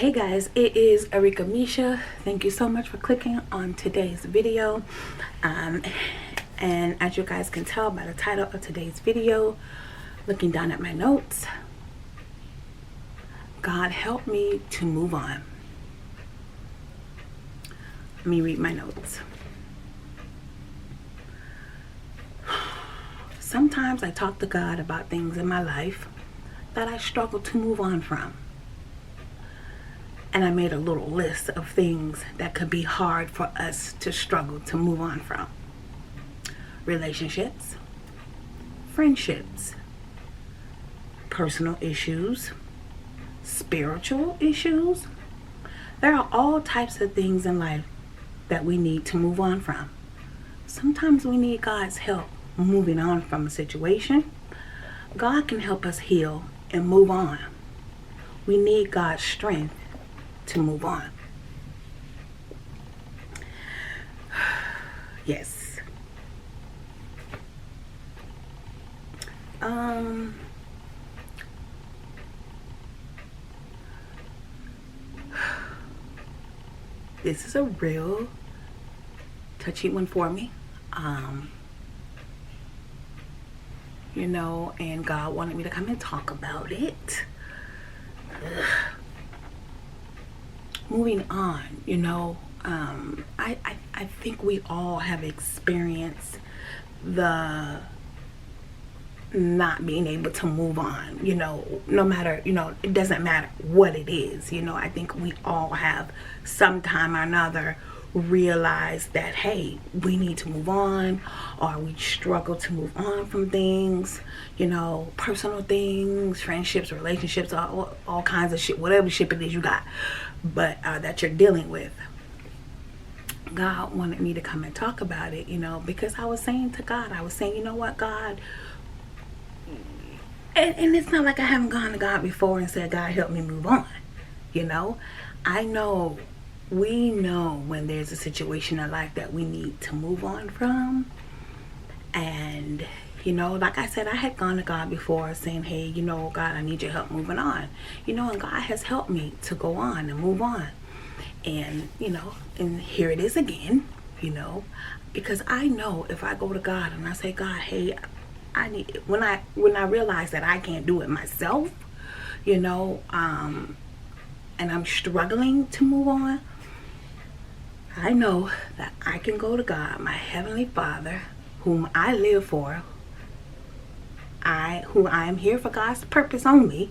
Hey guys, it is Arika Misha. Thank you so much for clicking on today's video. And as you guys can tell by the title of today's video, looking down at my notes, God help me to move on. Let me read my notes. Sometimes I talk to God about things in my life that I struggle to move on from. And I made a little list of things that could be hard for us to struggle to move on from. Relationships, friendships, personal issues, spiritual issues. There are all types of things in life that we need to move on from. Sometimes we need God's help moving on from a situation. God can help us heal and move on. We need God's strength to move on. Yes. This is a real touchy one for me. And God wanted me to come and talk about it. Moving on, I think we all have experienced the not being able to move on, no matter, it doesn't matter what it is, I think we all have sometime or another realized that, hey, we need to move on, or we struggle to move on from things, personal things, friendships, relationships, all kinds of shit, whatever shit it is you got, but that you're dealing with. God wanted me to come and talk about it, because I was saying to God, you know what, God, and it's not like I haven't gone to God before and said, God, help me move on. I know, we know when there's a situation in life that we need to move on from. And, like I said, I had gone to God before saying, hey, God, I need your help moving on. And God has helped me to go on and move on. And, and here it is again, because I know if I go to God and I say, God, hey, I need, when I realize that I can't do it myself, and I'm struggling to move on, I know that I can go to God, my Heavenly Father, whom I live for, who I am here for God's purpose only.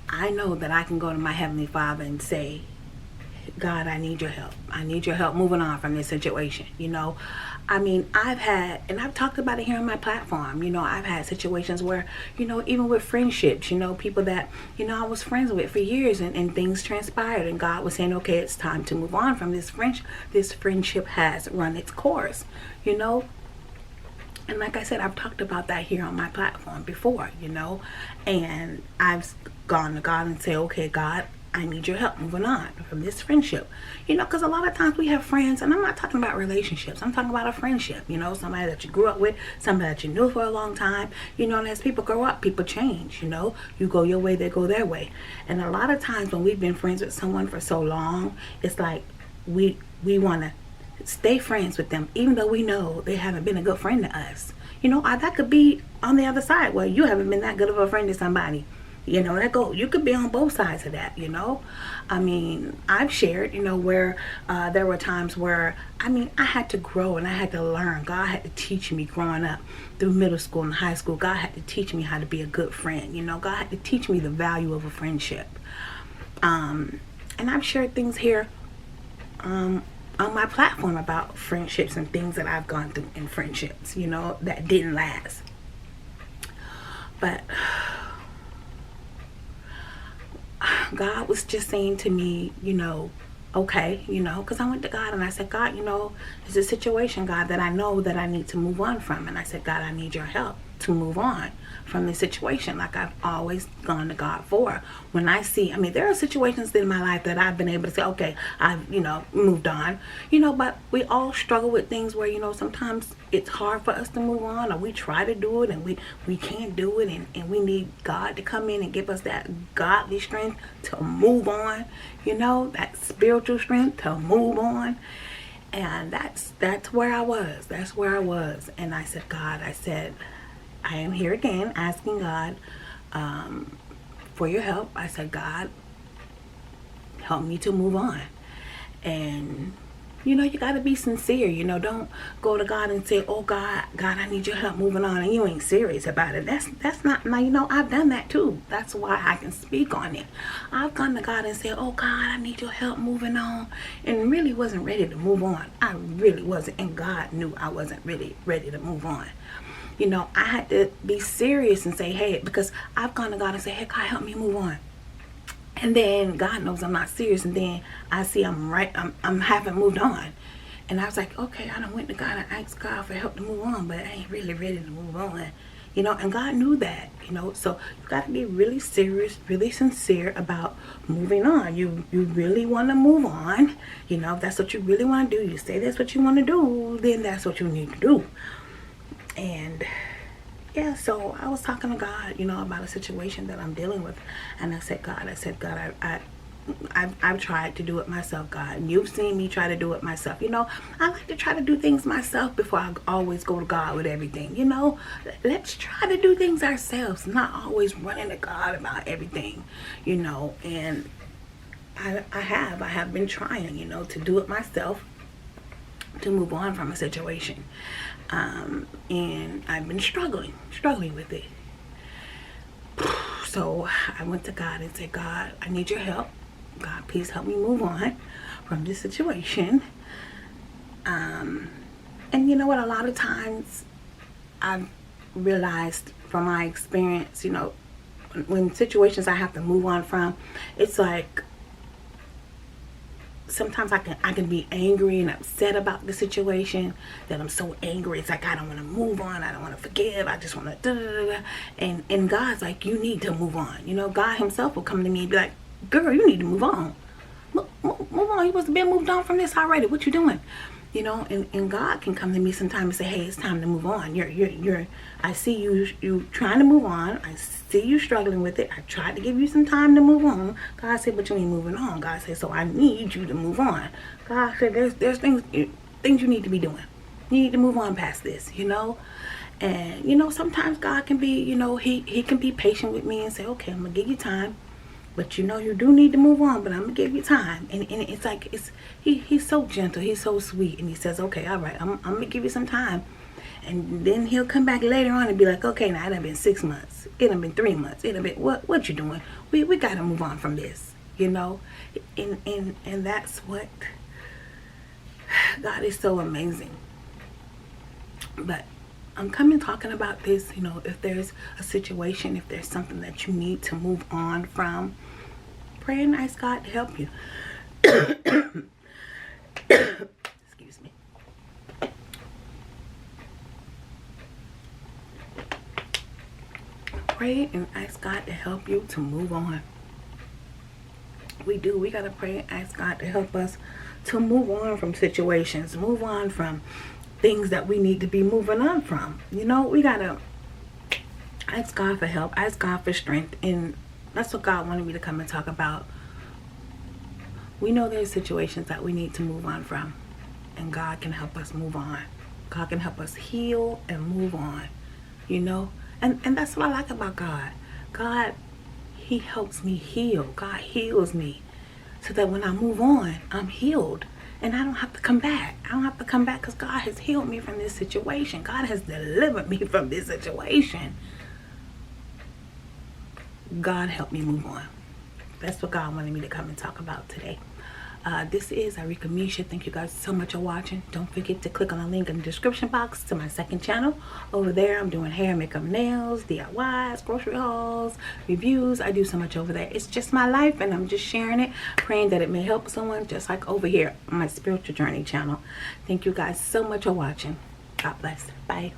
I know that I can go to my Heavenly Father and say, God, I need your help. I need your help moving on from this situation. I've had, and I've talked about it here on my platform, I've had situations where, even with friendships, people that, I was friends with for years, and things transpired, and God was saying, okay, it's time to move on from this friendship. This friendship has run its course, And like I said, I've talked about that here on my platform before, and I've gone to God and say, okay, God, I need your help moving on from this friendship. Because a lot of times we have friends, and I'm not talking about relationships. I'm talking about a friendship, somebody that you grew up with, somebody that you knew for a long time, and as people grow up, people change, you go your way, they go their way. And a lot of times when we've been friends with someone for so long, it's like we want to stay friends with them, even though we know they haven't been a good friend to us. That could be on the other side, where you haven't been that good of a friend to somebody. You could be on both sides of that, I've shared, where there were times where, I had to grow and I had to learn. God had to teach me growing up through middle school and high school. God had to teach me how to be a good friend. God had to teach me the value of a friendship. And I've shared things here on my platform about friendships and things that I've gone through in friendships, that didn't last. But God was just saying to me, okay, because I went to God and I said, God, it's a situation, God, that I know that I need to move on from. And I said, God, I need your help to move on from the situation, like I've always gone to God for. When I see, I mean, there are situations in my life that I've been able to say, okay, I've, moved on, but we all struggle with things where, sometimes it's hard for us to move on, or we try to do it and we can't do it, and we need God to come in and give us that godly strength to move on, that spiritual strength to move on. And that's where I was. That's where I was. And I said, God, I am here again asking God for your help. I said, God, help me to move on. And you got to be sincere. Don't go to God and say, oh, God, I need your help moving on, and you ain't serious about it. That's not, now, I've done that too. That's why I can speak on it. I've gone to God and said, oh, God, I need your help moving on, and really wasn't ready to move on. I really wasn't, and God knew I wasn't really ready to move on. I had to be serious and say, hey, because I've gone to God and said, hey, God, help me move on. And then God knows I'm not serious, and then I see I'm haven't moved on. And I was like, okay, I done went to God and asked God for help to move on, but I ain't really ready to move on. And God knew that, so you got to be really serious, really sincere about moving on. You really want to move on, if that's what you really want to do, you say that's what you want to do, then that's what you need to do. And yeah, so I was talking to God, about a situation that I'm dealing with. And I said, God, I've tried to do it myself, God. And you've seen me try to do it myself. I like to try to do things myself before I always go to God with everything. Let's try to do things ourselves, not always running to God about everything, And I have been trying, to do it myself, to move on from a situation. And I've been struggling with it. So I went to God and said, God, I need your help. God, please help me move on from this situation. And you know what? A lot of times I've realized from my experience, when situations I have to move on from, it's like sometimes I can be angry and upset about the situation, that I'm so angry. It's like I don't want to move on. I don't want to forgive. I just want to and God's like, you need to move on. God himself will come to me and be like, girl, you need to move on. Move on. You must have been moved on from this already. What you doing? And God can come to me sometimes and say, hey, it's time to move on. I see you trying to move on. I see you struggling with it. I tried to give you some time to move on. God said, but you ain't moving on. God said, so I need you to move on. God said, there's things you need to be doing. You need to move on past this, And, sometimes God can be, he can be patient with me and say, okay, I'm going to give you time. But you do need to move on, but I'm going to give you time. And it's like, he's so gentle. He's so sweet. And he says, okay, all right, I'm going to give you some time. And then he'll come back later on and be like, okay, now it done been 6 months. It done been 3 months. It done been, what you doing? We got to move on from this, And that's what, God is so amazing. But I'm coming talking about this, if there's a situation, if there's something that you need to move on from, pray and ask God to help you. Excuse me. Pray and ask God to help you to move on. We got to pray and ask God to help us to move on from situations, move on from things that we need to be moving on from. We gotta ask God for help, ask God for strength, and that's what God wanted me to come and talk about. We know there's situations that we need to move on from, and God can help us move on. God can help us heal and move on, and that's what I like about God. God, he helps me heal. God heals me so that when I move on, I'm healed. And I don't have to come back. I don't have to come back because God has healed me from this situation. God has delivered me from this situation. God help me move on. That's what God wanted me to come and talk about today. This is Arika Misha. Thank you guys so much for watching. Don't forget to click on the link in the description box to my second channel. Over there, I'm doing hair, makeup, nails, DIYs, grocery hauls, reviews. I do so much over there. It's just my life, and I'm just sharing it, praying that it may help someone, just like over here on my spiritual journey channel. Thank you guys so much for watching. God bless. Bye.